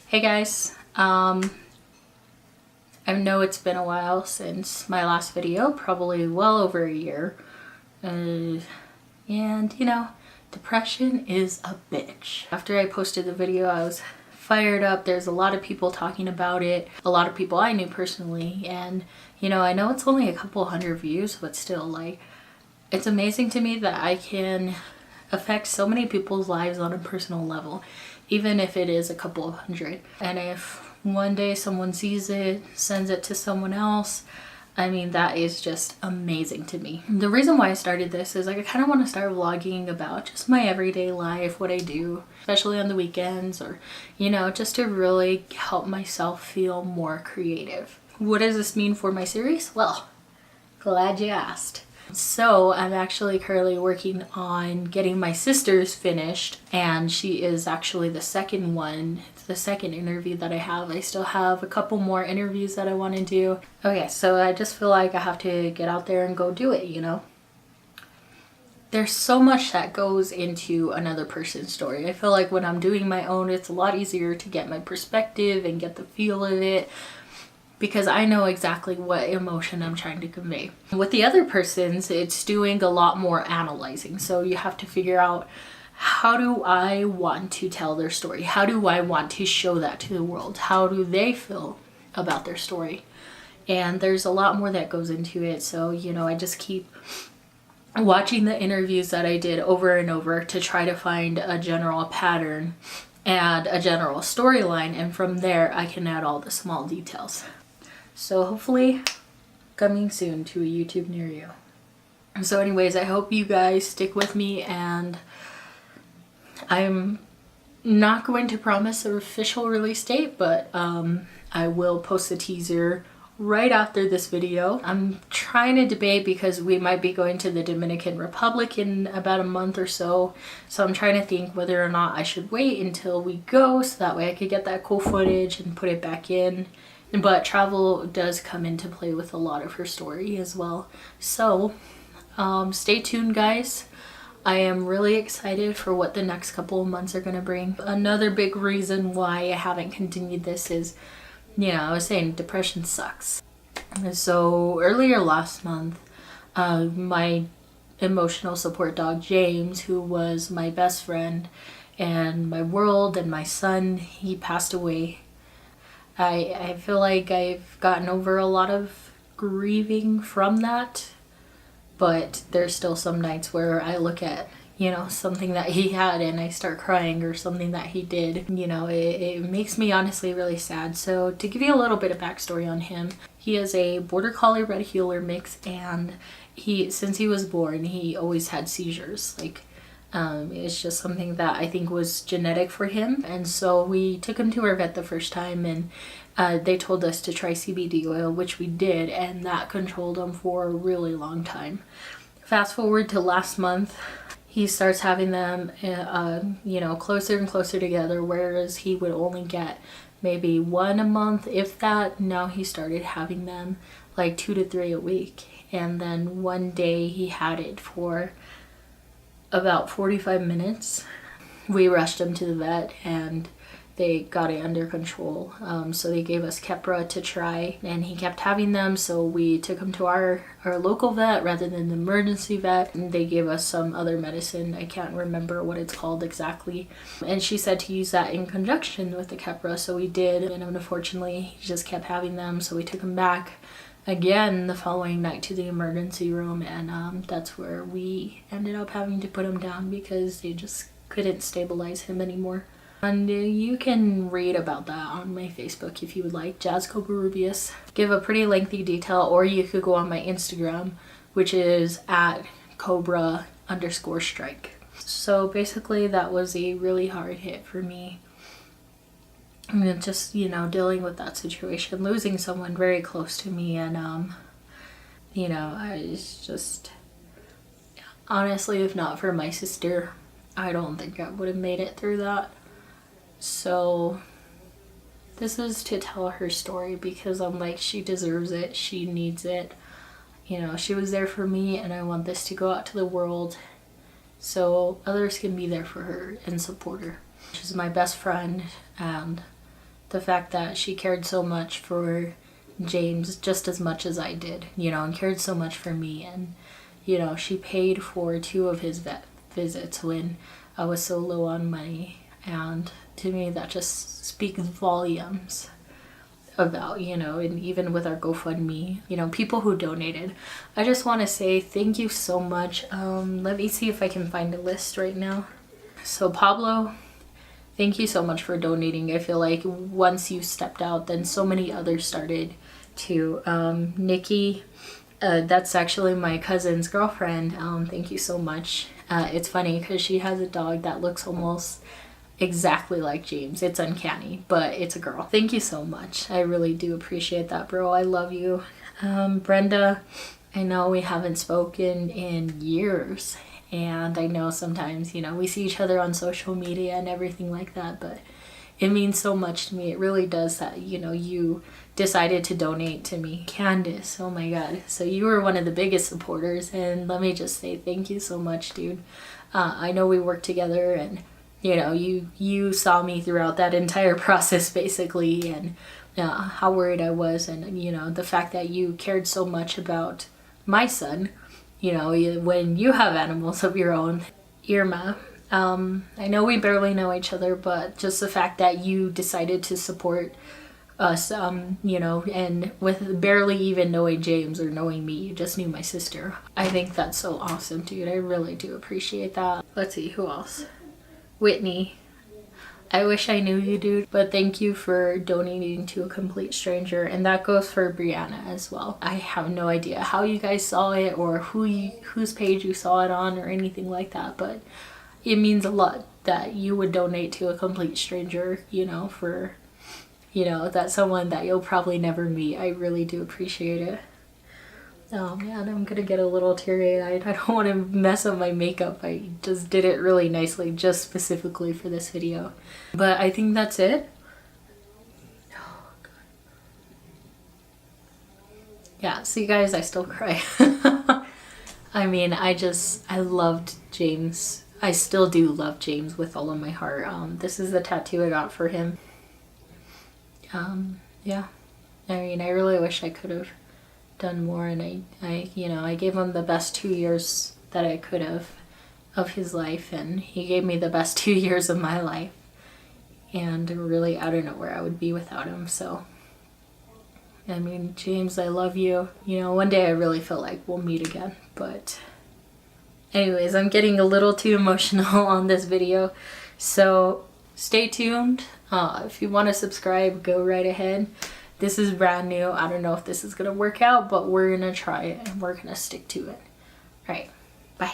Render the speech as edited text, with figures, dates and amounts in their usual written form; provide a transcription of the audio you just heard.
Hey guys, I know it's been a while since my last video, probably well over a year. And depression is a bitch. After I posted the video, I was fired up. There's a lot of people talking about it, a lot of people I knew personally, and I know it's only a couple hundred views, but still, like, it's amazing to me that I can affect so many people's lives on a personal level, even if it is a couple of hundred. And if one day someone sees it, sends it to someone else, I mean, that is just amazing to me. The reason why I started this is, like, I kind of want to start vlogging about just my everyday life, what I do, especially on the weekends, or, just to really help myself feel more creative. What does this mean for my series? Well, glad you asked. So I'm actually currently working on getting my sister's finished, and she is actually the second one. It's the second interview that I have. I still have a couple more interviews that I want to do. Okay, so I just feel like I have to get out there and go do it, There's so much that goes into another person's story. I feel like when I'm doing my own, it's a lot easier to get my perspective and get the feel of it, because I know exactly what emotion I'm trying to convey. With the other persons, it's doing a lot more analyzing. So you have to figure out, how do I want to tell their story? How do I want to show that to the world? How do they feel about their story? And there's a lot more that goes into it. So, I just keep watching the interviews that I did over and over to try to find a general pattern and a general storyline. And from there, I can add all the small details. So hopefully coming soon to a YouTube near you. So anyways, I hope you guys stick with me, and I'm not going to promise an official release date, but I will post a teaser right after this video. I'm trying to debate, because we might be going to the Dominican Republic in about a month or so. So I'm trying to think whether or not I should wait until we go, so that way I could get that cool footage and put it back in. But travel does come into play with a lot of her story as well. So stay tuned, guys. I am really excited for what the next couple of months are going to bring. Another big reason why I haven't continued this is, I was saying depression sucks. So earlier last month, my emotional support dog James, who was my best friend and my world and my son, he passed away. I feel like I've gotten over a lot of grieving from that, but there's still some nights where I look at, something that he had and I start crying, or something that he did. It makes me honestly really sad. So to give you a little bit of backstory on him, he is a Border Collie Red Heeler mix, and since he was born, he always had seizures. It's just something that I think was genetic for him. And so we took him to our vet the first time, and they told us to try CBD oil, which we did, and that controlled him for a really long time. Fast forward to last month, he starts having them, closer and closer together, whereas he would only get maybe one a month, if that. Now he started having them like 2 to 3 a week. And then one day he had it for about 45 minutes. We rushed him to the vet, and they got it under control. So they gave us Keppra to try, and he kept having them. So we took him to our local vet rather than the emergency vet, and they gave us some other medicine. I can't remember what it's called exactly. And she said to use that in conjunction with the Keppra. So we did, and unfortunately he just kept having them. So we took him back again the following night to the emergency room, and that's where we ended up having to put him down, because they just couldn't stabilize him anymore. And you can read about that on my Facebook if you would like, Jazz Cobra Rubius. Give a pretty lengthy detail, or you could go on my Instagram, which is at Cobra_strike. So basically that was a really hard hit for me. I mean, just, dealing with that situation, losing someone very close to me, and, I was just, honestly, if not for my sister, I don't think I would have made it through that. So this is to tell her story, because I'm like, she deserves it, she needs it. She was there for me, and I want this to go out to the world so others can be there for her and support her. She's my best friend, and the fact that she cared so much for James just as much as I did, you know, and cared so much for me. And, you know, she paid for 2 of his vet visits when I was so low on money. And to me, that just speaks volumes about, you know, and even with our GoFundMe, you know, people who donated. I just want to say thank you so much. Let me see if I can find a list right now. So Pablo, thank you so much for donating. I feel like once you stepped out, then so many others started to. Nikki, that's actually my cousin's girlfriend. Thank you so much. It's funny because she has a dog that looks almost exactly like James. It's uncanny, but it's a girl. Thank you so much. I really do appreciate that, bro. I love you. Brenda, I know we haven't spoken in years, and I know sometimes, you know, we see each other on social media and everything like that, but it means so much to me. It really does that, you know, you decided to donate to me. Candace, oh my god. So you were one of the biggest supporters, and let me just say thank you so much, dude. I know we worked together, and you know, you saw me throughout that entire process basically, and how worried I was, and you know, the fact that you cared so much about my son, you know, when you have animals of your own. Irma, I know we barely know each other, but just the fact that you decided to support us, you know, and with barely even knowing James or knowing me, you just knew my sister. I think that's so awesome, dude. I really do appreciate that. Let's see, who else? Whitney, I wish I knew you, dude, but thank you for donating to a complete stranger, and that goes for Brianna as well. I have no idea how you guys saw it or whose page you saw it on or anything like that, but it means a lot that you would donate to a complete stranger, you know, for, you know, that's someone that you'll probably never meet. I really do appreciate it. Oh man, I'm gonna get a little teary-eyed. I don't want to mess up my makeup. I just did it really nicely, just specifically for this video. But I think that's it. Oh, God. Yeah, see guys, I still cry. I mean, I loved James. I still do love James with all of my heart. This is the tattoo I got for him. Yeah. I mean, I really wish I could have done more, and I you know, I gave him the best 2 years that I could have of his life, and he gave me the best 2 years of my life, and really I don't know where I would be without him. So I mean, James, I love you. You know, one day I really feel like we'll meet again, but anyways, I'm getting a little too emotional on this video, so stay tuned. If you want to subscribe, go right ahead. This is brand new. I don't know if this is gonna work out, but we're gonna try it and we're gonna stick to it. All right, bye.